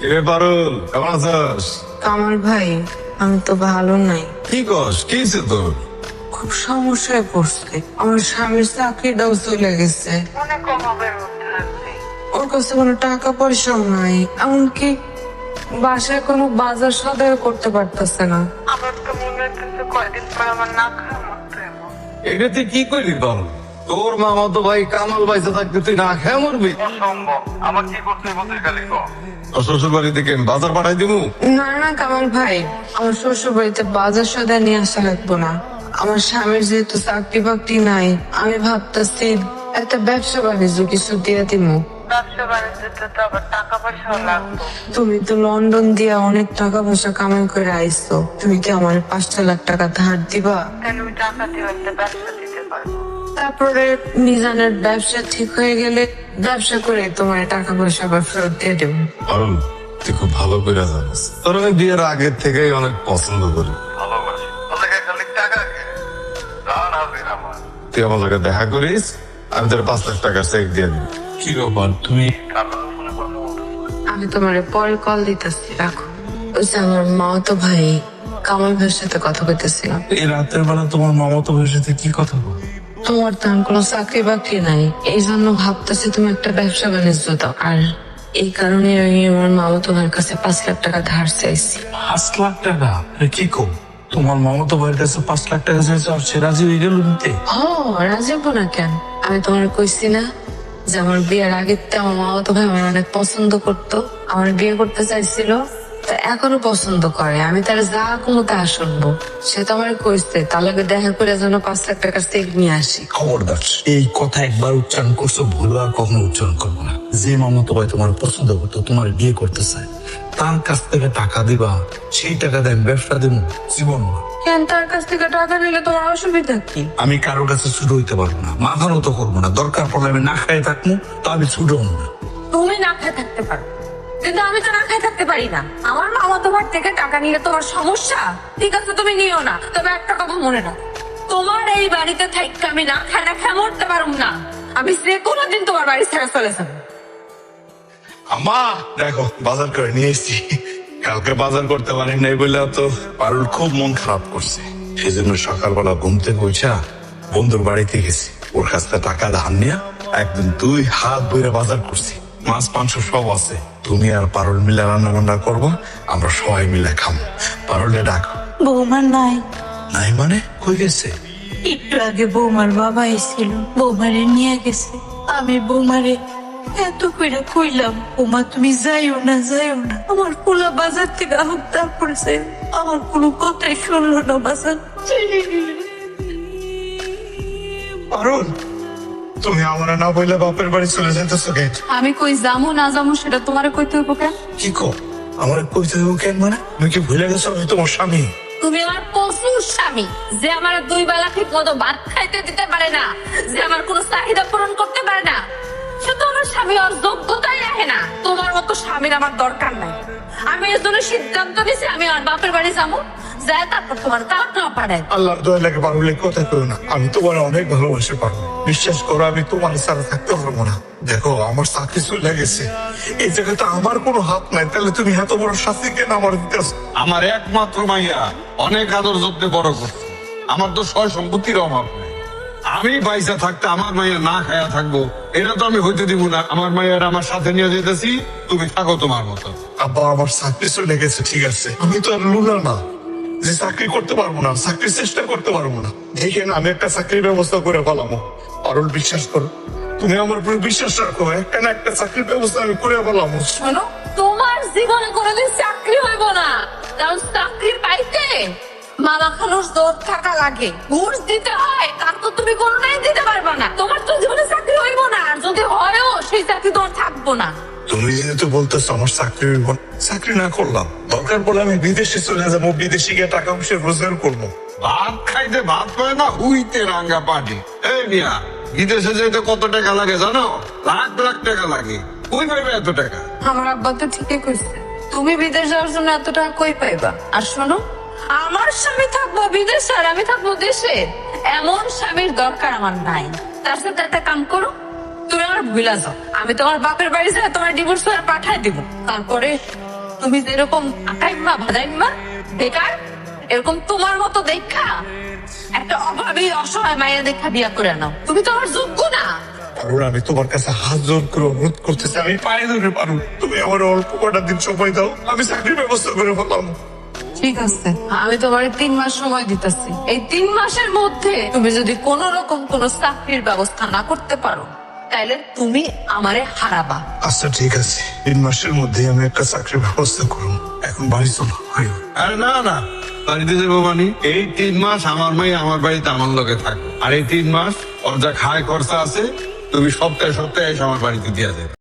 কিরে পারুল, কেমন আছিস? কামাল ভাই, আমি তো ভালো নাই। কি কস, কি হয়েছে তোর? খুব সমস্যায় পড়ছে। আমার স্বামীর চাকরিটাও চলে গেছে, অনেক অভাবের মধ্যে আছে। ওর কাছে কোনো টাকা পয়সাও নাই, এমনকি বাসায় কোনো বাজার সদাই করতে পারতেছে না। আমার তো মনে হচ্ছে কয়দিন পর আমার না খাওয়ার মতো এমন। এটা তুই কি করলি বল? তোর মামা তো ভাই কামাল বাইসে থাকতে তুই না খেয়ে মরবি। অসম্ভব। আমার কি করতে হবে খালি কও। তোর শ্বশুর বাড়ি থেকে আমি বাজার পাঠাই দিব। না না কামাল ভাই, আমার শ্বশুর বাড়িতে বাজার সদাই নিয়ে আসা লাগবো না। আমার স্বামীর যেহেতু চাকরি বাকরি নাই, আমি ভাবতেছি একটা ব্যবসা বাণিজ্য কিছু দিয়ে দিমু। ব্যবসা বাণিজ্যতে তো আবার টাকা পয়সা লাগবে। তুমি তো লন্ডন দিয়ে অনেক টাকা পয়সা কামাই করে আইছো, তুমি কি আমার 5 লাখ টাকা ধার দিবা? আমি টাকা দিয়ে একটা ব্যবসা দিতে পারবো। তারপরে মিজানের ব্যবসা ঠিক হয়ে গেলে ব্যবসা করে তোমার টাকা পয়সা আবার ফেরত দিয়ে দেবো। পারুল, তুই খুব ভালো করে জানিস তোর আমি বিয়ের আগের থেকেই অনেক পছন্দ করি। ভালোবাসি। তোকে খালি টাকা কে? জান হাজির আমার। তুই আমার লোকে দেখা করিস, আমি তোর 5 লাখ টাকা চেক দিয়ে দিই। কি ব্যাপার তুমি? কারণ ফোনে কথা বলতেছি। আমি তোমার পরে কল দিতেছি, রাখো। ওই যে আমার মা তো ভাই কামাল ভাইয়ের সাথে কথা বলতেছিলাম। এই রাতের বেলা তোমার মামাতো ভাইয়ের সাথে কি কথা বল? তোমার তো আর কোনো চাকরি বাকরি নাই, এই জন্য ভাবতেছি তুমি একটা ব্যবসা বাণিজ্য দাও। আর এই কারণে আমি আমার মামা তোমার কাছে 5 লাখ টাকা ধার চাইছি। 5 লাখ টাকা? কি কো, তোমার মামাতো ভাইয়ের কাছে 5 লাখ টাকা চাইছো আর সে রাজি হয়ে গেল নিতে? রাজি হবো না কেন? আমি তোমার কইছি না যে আমার বিয়ের আগের থেকে আমার মামা তো ভাই আমার অনেক পছন্দ করতো, আমার বিয়ে করতে চাইছিল, তা এখনো পছন্দ করে। আমি তার যা কোনো তা শুনবো। সে তো আমার কইছে তাহলে দেখা করে যেন 5 লাখ টাকার চেক নিয়ে আসি। খবরদার, এই কথা একবার উচ্চারণ করছো, ভুল আর কখনো উচ্চারণ করবো না। যে মামাতো ভাই তোমার পছন্দ করতো, তোমার বিয়ে করতে চায়, তার কাছ থেকে টাকা দিবা, সেই টাকা দিয়ে আমি ব্যবসা দেবো? জীবন না। কেন তার কাছ থেকে টাকা নিলে তোমার অসুবিধা কি? আমি কারোর কাছে ছুটো হইতে পারবো না, মাথা মতো করবো না। দরকার পড়লে আমি না খাই থাকবো, তা আমি ছুটো হবো না। তুমি না খেয়ে থাকতে পারো, কিন্তু আমি তো না খেয়ে থাকতে পারি না। আমার মামা তোমার থেকে টাকা নিলে তোমার সমস্যা, ঠিক আছে তুমি নিও না। তবে একটা কথা মনে রাখো, তোমার এই বাড়িতে থাকতে আমি না খেয়ে মরতে পারুম না। আমি যে কোনোদিন তোমার বাড়ি ছেড়ে চলে যাবো। আমা দেখো, বাজার করে নিয়ে এসেছি। কালকে বাজার করতে পারি নাই বলে তো পারুল খুব মন খারাপ করছে। সেই জন্য সকালবেলা ঘুম থেকে উঠা বন্ধুর বাড়িতে গেছি, ওর কাছ থেকে টাকা ধার নিয়ে একদিন 2 হাত ভরে বাজার করছি। মাছ মাংস সব আছে, তুমি আর পারুল মিলে রান্না বান্না করবো, আমরা সবাই মিলে খাবো। পারুলে ডাকো। বৌমার নাই। নাই মানে? কই গেছে? একটু আগে বৌমার বাবা এসেছিল, বৌমারে নিয়ে গেছে। আমি বৌমারে এত করে কইলাম, বৌমা তুমি যাইও না, যাইও না, আমার পোলা বাজার থেকে হোক, তারপরে যাইও। আমার কোনো কথাই শুনলো না বাজার। পারুল, তুমি আমার না বললে বাপের বাড়ি চলে যেতেছো কেন? আমি কই যামু না যামু সেটা তোমারে কইতে হইব কেন? কি কো, আমার কইতে হবে কেন মানে? তুমি কি ভুলে গেছো আমি তোমার স্বামী? তুমি আমার পশুর স্বামী, যে আমার 2 বেলা ঠিক মতো ভাত খাইতে দিতে পারে না, যে আমার কোনো চাহিদা পূরণ করতে পারে না, সে তো আমার স্বামী, ওর যোগ্যতাই রাখে না। তোমার মতো স্বামীর আমার দরকার নাই। আমি এর জন্য সিদ্ধান্ত নিয়েছি আমি আর বাপের বাড়ি যাবো, যাই তারপর তোমার কাট না পারে। আল্লাহর দয়া লাগে পারুলে কথা কইও না, আমি তোমার অনেক ভালোবাসি পারবো। বিশ্বাস করো, আমি তোমার ছাড়া থাকতে পারবো না। দেখো আমার চাকরি চলে গেছে, এই জায়গাতে আমার কোনো হাত নাই, তাহলে তুমি এত বড় শাস্তি কেন আমার দিতেছ? আমার একমাত্র মাইয়া অনেক আদর যত্নে বড় করছে, আমার তো সয় সম্পত্তির অভাব নেই। আমি পয়সা থাকতে আমার মাইয়া না খায়া থাকবো, এটা তো আমি হইতে দিব না। আমার মাইয়ার আমার সাথে নিয়ে যেতেছি, তুমি থাকো তোমার মতো। আব্বা আমার চাকরি চলে গেছে, ঠিক আছে, আমি তো আর লুলা না যে চাকরি করতে পারবো না, চাকরির চেষ্টা করতে পারবো না। দেখেন আমি একটা চাকরির ব্যবস্থা করে ফেলামো। পারুল বিশ্বাস করো, তুমি আমার উপর বিশ্বাস রাখো, একটা না একটা চাকরির ব্যবস্থা আমি করে ফেলামো। শোনো, তোমার জীবনে কোনোদিন চাকরি হইব না, কারণ চাকরি পাইতে মালা খানোর জোর থাকা লাগে, ঘুষ দিতে হয়, তার তো তুমি কোনোটাই দিতে পারবে না। তোমার তো জীবনে চাকরি হইব না, আর যদি হয়ও সেই চাকরি তোমার থাকবো না। তুমি যেহেতু বলতেছো আমার চাকরি হইব না, চাকরি না করলাম, দরকার পড়লে আমি বিদেশে চলে যাবো, বিদেশে গিয়ে টাকা পয়সা রোজগার করবো। ভাত খাইতে ভাত পায় না, উইতে রাঙ্গা পাটি। এই মিয়া, বিদেশে যেতে কত টাকা লাগে জানো? লাখ লাখ টাকা লাগে। কই পাইবে এত টাকা? আমার আব্বা তো ঠিকই কইছে, তুমি বিদেশ যাওয়ার জন্য এত টাকা কই পাইবা? আর শোনো, আমার স্বামী থাকবো বিদেশে আর আমি থাকবো দেশে, এমন স্বামীর দরকার আমার নাই। তার সাথে একটা কাম করো, তুমি আমার ভুলা যাও, আমি তোমার বাপের বাড়ি থেকে তোমার ডিভোর্স করে পাঠায় দিব। তারপরে তুমি যেরকম আটাইম্মা ভাজাইম্মা বেকার, এরকম তোমার মতো দেখা একটা অভাবী অসহায় মায়ের দেখা বিয়া করে নাও। তুমি তো আমার যোগ্য না। পারুল, আমি তোমার কাছে হাত জোর করে অনুরোধ করতেছি, আমি পায়ে ধরে পারুল, তুমি আমার অল্প কটা দিন সময় দাও, আমি চাকরির ব্যবস্থা করে ফেলাম। ঠিক আছে, আমি তোমার 3 মাস সময় দিতেছি। এই 3 মাসের মধ্যে তুমি যদি কোন রকম কোন চাকরির ব্যবস্থা না করতে পারো, তাহলে তুমি আমারে হারাবা। আচ্ছা ঠিক আছে, 3 মাসের মধ্যে আমি একটা চাকরির ব্যবস্থা করবো। এখন বাড়ি চলো। আয়ো। আরে না না, বাড়িতে যাবো মানে এই 3 মাস আমার মাই আমার বাড়িতে আমার লগে থাকবে, আর এই 3 মাস ওর যা খায় খরচা আছে তুমি সপ্তাহে সপ্তাহে এসে আমার বাড়িতে দিয়ে দেবে।